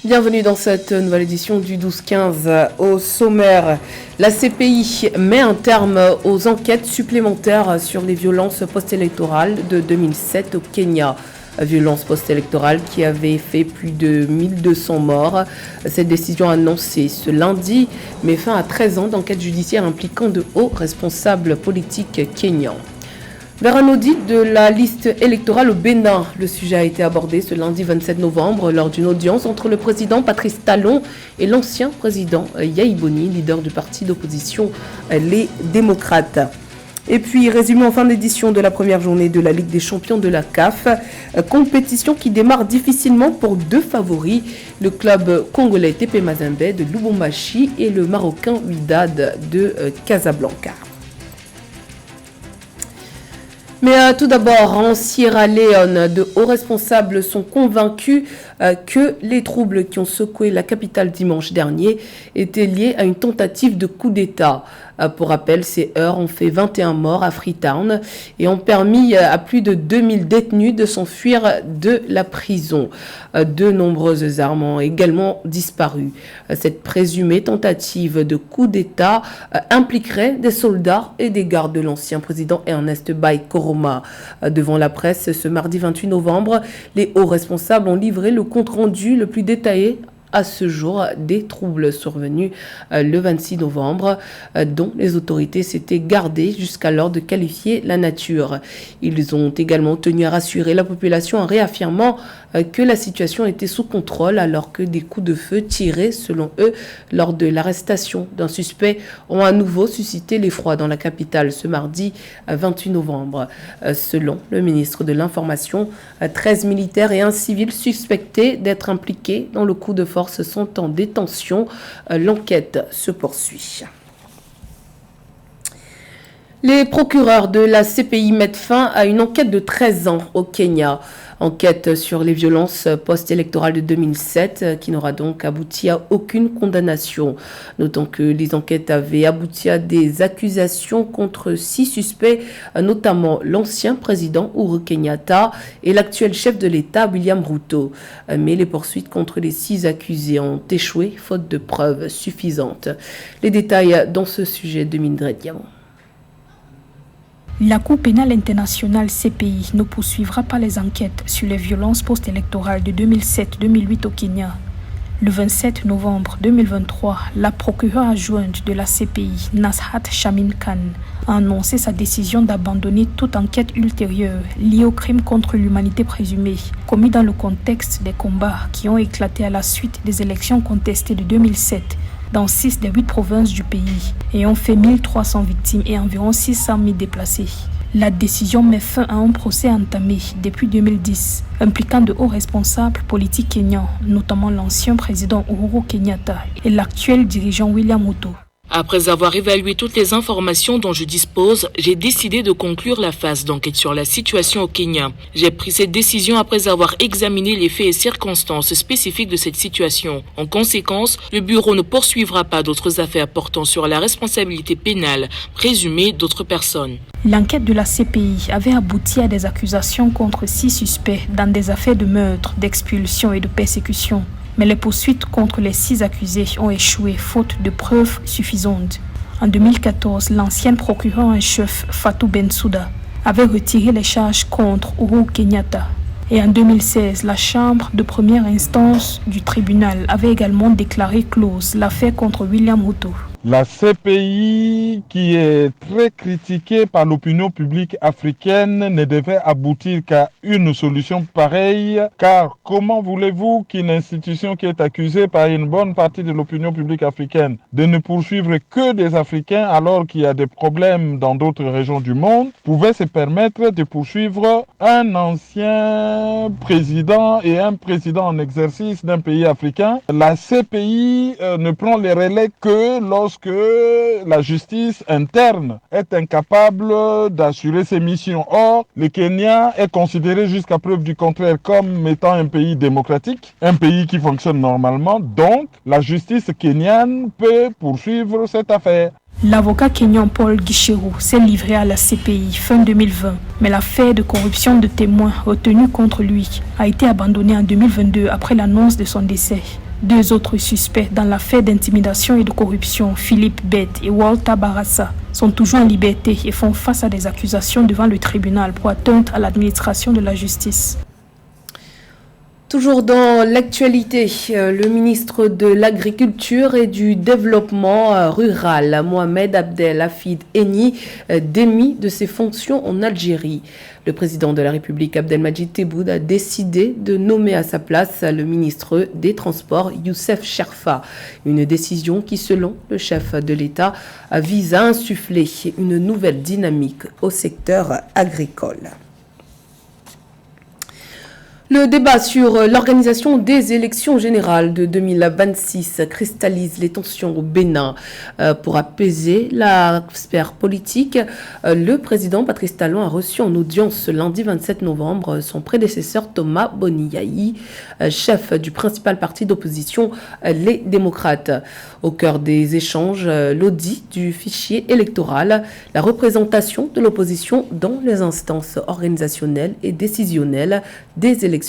Bienvenue dans cette nouvelle édition du 12-15. Au sommaire, la CPI met un terme aux enquêtes supplémentaires sur les violences post-électorales de 2007 au Kenya. Violences post-électorales qui avaient fait plus de 1200 morts. Cette décision annoncée ce lundi met fin à 13 ans d'enquête judiciaire impliquant de hauts responsables politiques kenyans. Vers un audit de la liste électorale au Bénin, le sujet a été abordé ce lundi 27 novembre lors d'une audience entre le président Patrice Talon et l'ancien président Yayi Boni, leader du parti d'opposition Les Démocrates. Et puis, résumé en fin d'édition de la première journée de la Ligue des champions de la CAF, compétition qui démarre difficilement pour deux favoris, le club congolais TP Mazembe de Lubumbashi et le marocain Wydad de Casablanca. Mais tout d'abord, en Sierra Leone, de hauts responsables sont convaincus que les troubles qui ont secoué la capitale dimanche dernier étaient liés à une tentative de coup d'État. Pour rappel, ces heurts ont fait 21 morts à Freetown et ont permis à plus de 2000 détenus de s'enfuir de la prison. De nombreuses armes ont également disparu. Cette présumée tentative de coup d'État impliquerait des soldats et des gardes de l'ancien président Ernest Bai Koroma. Devant la presse, ce mardi 28 novembre, les hauts responsables ont livré le compte-rendu le plus détaillé à ce jour des troubles survenus le 26 novembre dont les autorités s'étaient gardées jusqu'alors de qualifier la nature. Ils ont également tenu à rassurer la population en réaffirmant que la situation était sous contrôle alors que des coups de feu tirés selon eux lors de l'arrestation d'un suspect ont à nouveau suscité l'effroi dans la capitale ce mardi 28 novembre. Selon le ministre de l'Information, 13 militaires et un civil suspectés d'être impliqués dans le coup de force sont en détention. L'enquête se poursuit. Les procureurs de la CPI mettent fin à une enquête de 13 ans au Kenya. Enquête sur les violences post-électorales de 2007 qui n'aura donc abouti à aucune condamnation. Notons que les enquêtes avaient abouti à des accusations contre 6 suspects, notamment l'ancien président Uhuru Kenyatta et l'actuel chef de l'État William Ruto. Mais les poursuites contre les 6 accusés ont échoué faute de preuves suffisantes. Les détails dans ce sujet de Mindred Diamant. La Cour pénale internationale CPI ne poursuivra pas les enquêtes sur les violences post-électorales de 2007-2008 au Kenya. Le 27 novembre 2023, la procureure adjointe de la CPI, Nashat Shamin Khan, a annoncé sa décision d'abandonner toute enquête ultérieure liée aux crimes contre l'humanité présumés, commis dans le contexte des combats qui ont éclaté à la suite des élections contestées de 2007 dans 6 des 8 provinces du pays et ont fait 1300 victimes et environ 600 000 déplacés. La décision met fin à un procès entamé depuis 2010, impliquant de hauts responsables politiques kenyans, notamment l'ancien président Uhuru Kenyatta et l'actuel dirigeant William Ruto. Après avoir évalué toutes les informations dont je dispose, j'ai décidé de conclure la phase d'enquête sur la situation au Kenya. J'ai pris cette décision après avoir examiné les faits et circonstances spécifiques de cette situation. En conséquence, le bureau ne poursuivra pas d'autres affaires portant sur la responsabilité pénale présumée d'autres personnes. L'enquête de la CPI avait abouti à des accusations contre 6 suspects dans des affaires de meurtre, d'expulsion et de persécution. Mais les poursuites contre les 6 accusés ont échoué faute de preuves suffisantes. En 2014, l'ancienne procureure en chef Fatou Bensouda avait retiré les charges contre Uhuru Kenyatta. Et en 2016, la chambre de première instance du tribunal avait également déclaré close l'affaire contre William Ruto. La CPI, qui est très critiquée par l'opinion publique africaine, ne devait aboutir qu'à une solution pareille, car comment voulez-vous qu'une institution qui est accusée par une bonne partie de l'opinion publique africaine de ne poursuivre que des Africains alors qu'il y a des problèmes dans d'autres régions du monde, pouvait se permettre de poursuivre un ancien président et un président en exercice d'un pays africain? La CPI ne prend les relais que lorsque la justice interne est incapable d'assurer ses missions. Or, le Kenya est considéré jusqu'à preuve du contraire comme étant un pays démocratique, un pays qui fonctionne normalement. Donc, la justice kenyane peut poursuivre cette affaire. L'avocat kényan Paul Gicheru s'est livré à la CPI fin 2020, mais l'affaire de corruption de témoins retenue contre lui a été abandonnée en 2022 après l'annonce de son décès. Deux autres suspects dans l'affaire d'intimidation et de corruption, Philippe Bett et Walter Barassa, sont toujours en liberté et font face à des accusations devant le tribunal pour atteinte à l'administration de la justice. Toujours dans l'actualité, le ministre de l'Agriculture et du Développement rural, Mohamed Abdel Hafid Henni, démis de ses fonctions en Algérie. Le président de la République, Abdelmadjid Tebboune, a décidé de nommer à sa place le ministre des Transports, Youssef Cherfa. Une décision qui, selon le chef de l'État, vise à insuffler une nouvelle dynamique au secteur agricole. Le débat sur l'organisation des élections générales de 2026 cristallise les tensions au Bénin. Pour apaiser la sphère politique, le président Patrice Talon a reçu en audience ce lundi 27 novembre son prédécesseur Thomas Boniyahi, chef du principal parti d'opposition, les démocrates. Au cœur des échanges, l'audit du fichier électoral, la représentation de l'opposition dans les instances organisationnelles et décisionnelles des élections,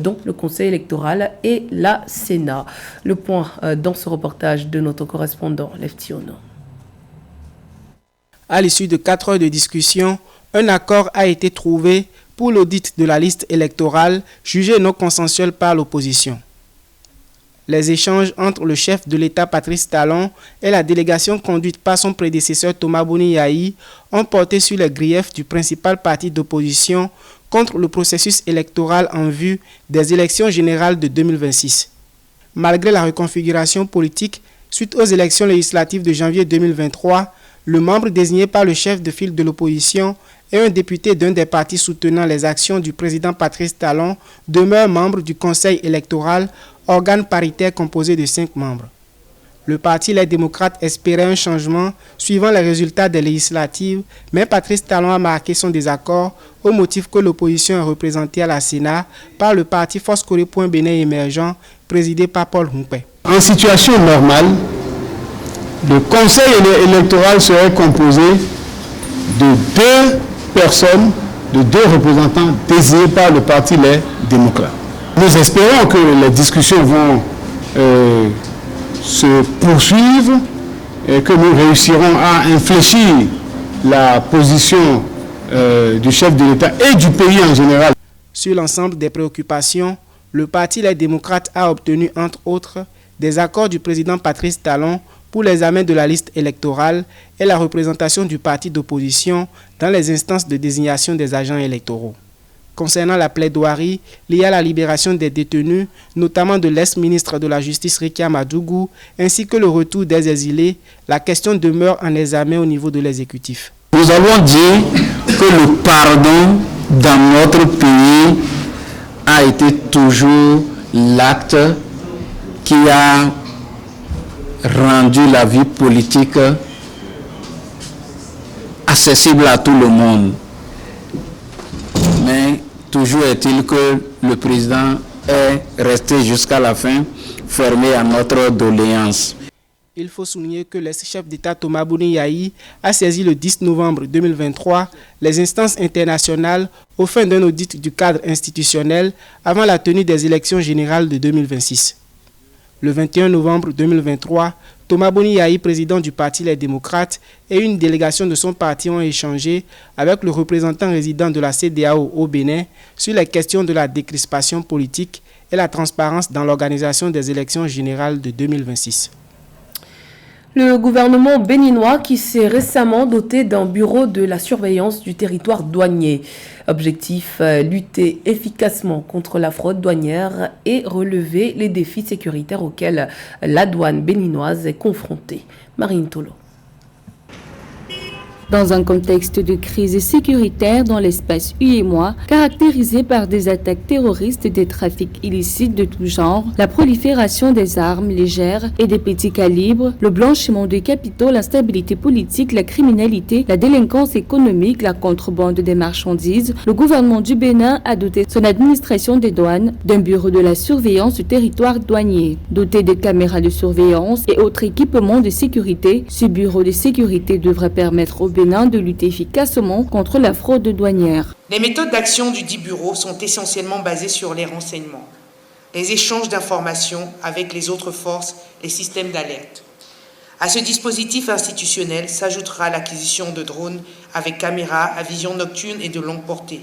dont le Conseil électoral et la Sénat. Le point dans ce reportage de notre correspondant Leftiono. À l'issue de 4 heures de discussion, un accord a été trouvé pour l'audit de la liste électorale jugée non consensuelle par l'opposition. Les échanges entre le chef de l'État Patrice Talon et la délégation conduite par son prédécesseur Thomas Boniyahi ont porté sur les griefs du principal parti d'opposition contre le processus électoral en vue des élections générales de 2026. Malgré la reconfiguration politique suite aux élections législatives de janvier 2023, le membre désigné par le chef de file de l'opposition et un député d'un des partis soutenant les actions du président Patrice Talon demeure membre du Conseil électoral, organe paritaire composé de 5 membres. Le parti Les Démocrates espérait un changement suivant les résultats des législatives, mais Patrice Talon a marqué son désaccord au motif que l'opposition est représentée à la Sénat par le parti Force Corée Bénin émergent, présidé par Paul Humpé. En situation normale, le Conseil électoral serait composé de 2 personnes, de 2 représentants désignés par le parti Les Démocrates. Nous espérons que les discussions vont se poursuivre et que nous réussirons à infléchir la position du chef de l'État et du pays en général. Sur l'ensemble des préoccupations, le parti Les Démocrates a obtenu entre autres des accords du président Patrice Talon pour l'examen de la liste électorale et la représentation du parti d'opposition dans les instances de désignation des agents électoraux. Concernant la plaidoirie liée à la libération des détenus, notamment de l'ex-ministre de la Justice Rikia Madougou, ainsi que le retour des exilés, la question demeure en examen au niveau de l'exécutif. Nous avons dit que le pardon dans notre pays a été toujours l'acte qui a rendu la vie politique accessible à tout le monde. Mais toujours est-il que le président est resté jusqu'à la fin fermé à notre doléance. Il faut souligner que l'ex-chef d'État Thomas Boniyahi a saisi le 10 novembre 2023 les instances internationales aux fins d'un audit du cadre institutionnel avant la tenue des élections générales de 2026. Le 21 novembre 2023, Thomas Boniyahi, président du parti Les Démocrates, et une délégation de son parti ont échangé avec le représentant résident de la CEDEAO au Bénin sur les questions de la décrispation politique et la transparence dans l'organisation des élections générales de 2026. Le gouvernement béninois qui s'est récemment doté d'un bureau de la surveillance du territoire douanier. Objectif, lutter efficacement contre la fraude douanière et relever les défis sécuritaires auxquels la douane béninoise est confrontée. Marine Tolo. Dans un contexte de crise sécuritaire dans l'espace UEMOA, caractérisé par des attaques terroristes, des trafics illicites de tout genre, la prolifération des armes légères et des petits calibres, le blanchiment de capitaux, l'instabilité politique, la criminalité, la délinquance économique, la contrebande des marchandises, le gouvernement du Bénin a doté son administration des douanes d'un bureau de la surveillance du territoire douanier. Doté de caméras de surveillance et autres équipements de sécurité, ce bureau de sécurité devrait permettre au Bénin de lutter efficacement contre la fraude douanière. Les méthodes d'action du dit bureau sont essentiellement basées sur les renseignements, les échanges d'informations avec les autres forces, les systèmes d'alerte. À ce dispositif institutionnel s'ajoutera l'acquisition de drones avec caméras à vision nocturne et de longue portée.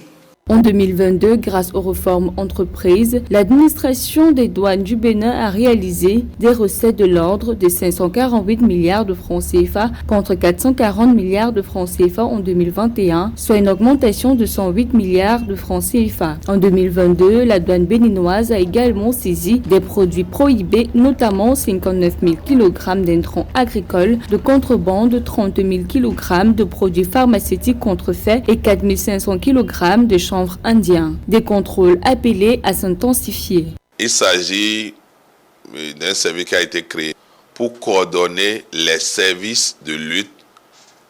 En 2022, grâce aux réformes entreprises, l'administration des douanes du Bénin a réalisé des recettes de l'ordre de 548 milliards de francs CFA contre 440 milliards de francs CFA en 2021, soit une augmentation de 108 milliards de francs CFA. En 2022, la douane béninoise a également saisi des produits prohibés, notamment 59 000 kg d'intrants agricoles, de contrebande, 30 000 kg de produits pharmaceutiques contrefaits et 4 500 kg de chanvre indien. Des contrôles appelés à s'intensifier. Il s'agit d'un service qui a été créé pour coordonner les services de lutte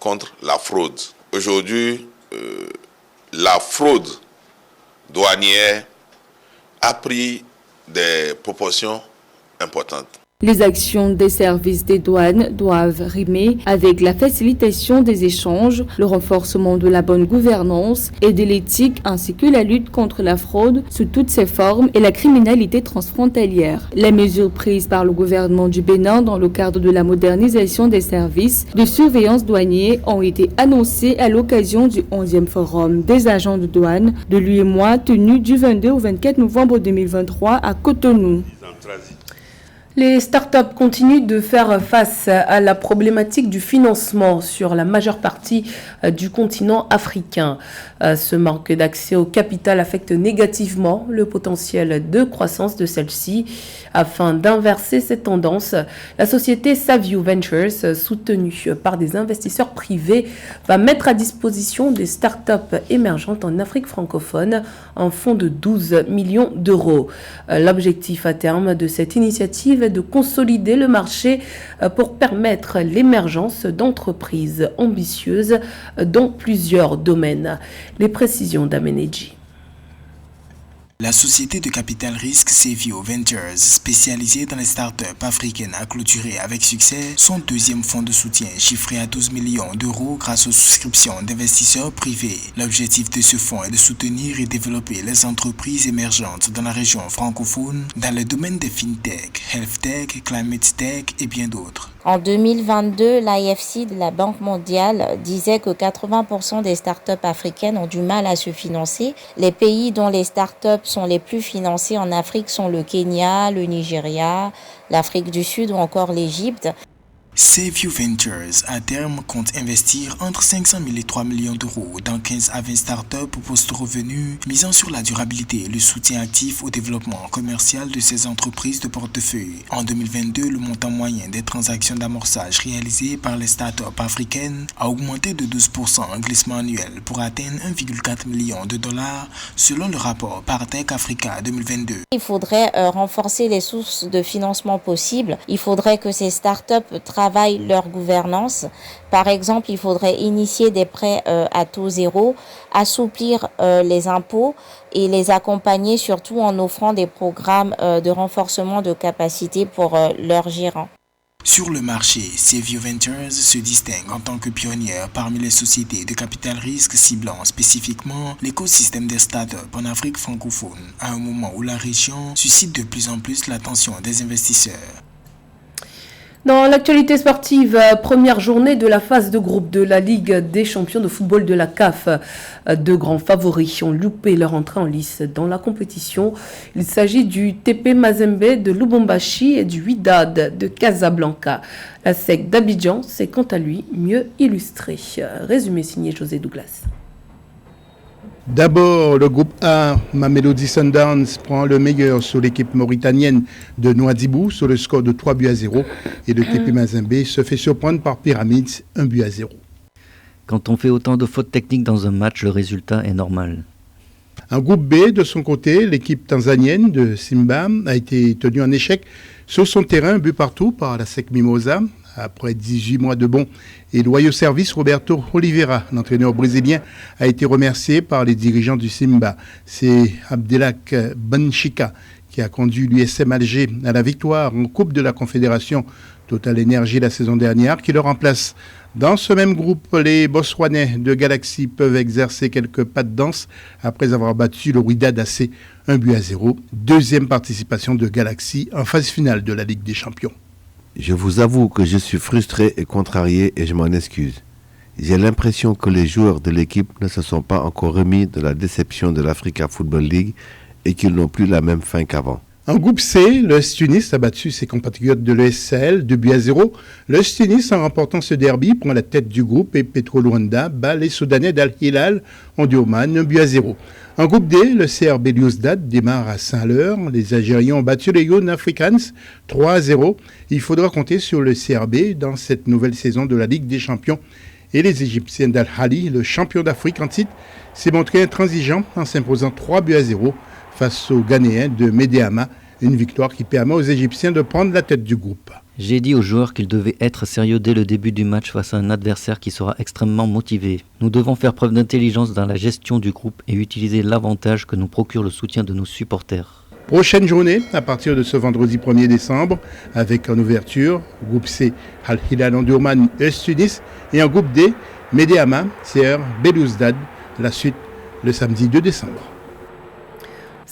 contre la fraude. Aujourd'hui, la fraude douanière a pris des proportions importantes. Les actions des services des douanes doivent rimer avec la facilitation des échanges, le renforcement de la bonne gouvernance et de l'éthique ainsi que la lutte contre la fraude sous toutes ses formes et la criminalité transfrontalière. Les mesures prises par le gouvernement du Bénin dans le cadre de la modernisation des services de surveillance douaniers ont été annoncées à l'occasion du 11e forum des agents de douane de l'UEMOA tenu du 22 au 24 novembre 2023 à Cotonou. Les startups continuent de faire face à la problématique du financement sur la majeure partie du continent africain. Ce manque d'accès au capital affecte négativement le potentiel de croissance de celle-ci. Afin d'inverser cette tendance, la société Savvy Ventures, soutenue par des investisseurs privés, va mettre à disposition des startups émergentes en Afrique francophone un fonds de 12 millions d'euros. L'objectif à terme de cette initiative est de consolider le marché pour permettre l'émergence d'entreprises ambitieuses dans plusieurs domaines. Les précisions d'Ameneji. La société de capital risque Savvy Ventures, spécialisée dans les startups africaines, a clôturé avec succès son deuxième fonds de soutien chiffré à 12 millions d'euros grâce aux souscriptions d'investisseurs privés. L'objectif de ce fonds est de soutenir et développer les entreprises émergentes dans la région francophone dans le domaine des fintech, health tech, climate tech et bien d'autres. En 2022, l'IFC de la Banque mondiale disait que 80% des startups africaines ont du mal à se financer. Les pays dont les startups sont les plus financés en Afrique sont le Kenya, le Nigeria, l'Afrique du Sud ou encore l'Égypte. Savvy Ventures, à terme, compte investir entre 500 000 et 3 millions d'euros dans 15 à 20 startups pour post-revenus, misant sur la durabilité et le soutien actif au développement commercial de ces entreprises de portefeuille. En 2022, le montant moyen des transactions d'amorçage réalisées par les startups africaines a augmenté de 12% en glissement annuel pour atteindre 1,4 million de dollars selon le rapport Partech Africa 2022. Il faudrait renforcer les sources de financement possibles. Il faudrait que ces startups travaillent leur gouvernance. Par exemple, il faudrait initier des prêts à taux zéro, assouplir les impôts et les accompagner surtout en offrant des programmes de renforcement de capacité pour leurs gérants. Sur le marché, Savvy Ventures se distingue en tant que pionnière parmi les sociétés de capital risque ciblant spécifiquement l'écosystème des startups en Afrique francophone, à un moment où la région suscite de plus en plus l'attention des investisseurs. Dans l'actualité sportive, première journée de la phase de groupe de la Ligue des champions de football de la CAF. Deux grands favoris ont loupé leur entrée en lice dans la compétition. Il s'agit du TP Mazembe de Lubumbashi et du Wydad de Casablanca. La SEC d'Abidjan s'est quant à lui mieux illustrée. Résumé signé José Douglas. D'abord, le groupe A, Mamelodi Sundowns prend le meilleur sur l'équipe mauritanienne de Nouadhibou sur le score de 3 buts à 0 et le TP Mazembe se fait surprendre par Pyramids 1 but à 0. Quand on fait autant de fautes techniques dans un match, le résultat est normal. Un groupe B, de son côté, l'équipe tanzanienne de Simba a été tenue en échec sur son terrain, but partout par la SEC Mimosa. Après 18 mois de bons et loyaux services, Roberto Oliveira, l'entraîneur brésilien, a été remercié par les dirigeants du Simba. C'est Abdelak Benchika qui a conduit l'USM Alger à la victoire en Coupe de la Confédération Total Energy la saison dernière, qui le remplace. Dans ce même groupe, les Botswanais de Galaxy peuvent exercer quelques pas de danse après avoir battu le Wydad AC 1-0. Deuxième participation de Galaxy en phase finale de la Ligue des Champions. Je vous avoue que je suis frustré et contrarié et je m'en excuse. J'ai l'impression que les joueurs de l'équipe ne se sont pas encore remis de la déception de l'Africa Football League et qu'ils n'ont plus la même fin qu'avant. En groupe C, le Tunis a battu ses compatriotes de l'ESL 2-0. Le Tunis, en remportant ce derby, prend la tête du groupe et Petro Luanda bat les Soudanais d'Al Hilal en Oman 1-0. En groupe D, le CR Belouizdad démarre à Saint-Leur. Les Algériens ont battu les Young Africans 3-0. Il faudra compter sur le CRB dans cette nouvelle saison de la Ligue des Champions. Et les Égyptiens d'Al-Hali, le champion d'Afrique en titre, s'est montré intransigeant en s'imposant 3-0 face aux Ghanéens de Medeama. Une victoire qui permet aux Égyptiens de prendre la tête du groupe. J'ai dit aux joueurs qu'ils devaient être sérieux dès le début du match face à un adversaire qui sera extrêmement motivé. Nous devons faire preuve d'intelligence dans la gestion du groupe et utiliser l'avantage que nous procure le soutien de nos supporters. Prochaine journée à partir de ce vendredi 1er décembre avec en ouverture groupe C, Al Hilal Omdurman, Tunis et en groupe D, Medeama, CR Belouizdad. La suite le samedi 2 décembre.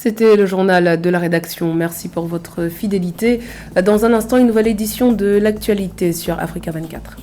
C'était le journal de la rédaction. Merci pour votre fidélité. Dans un instant, une nouvelle édition de l'actualité sur Africa 24.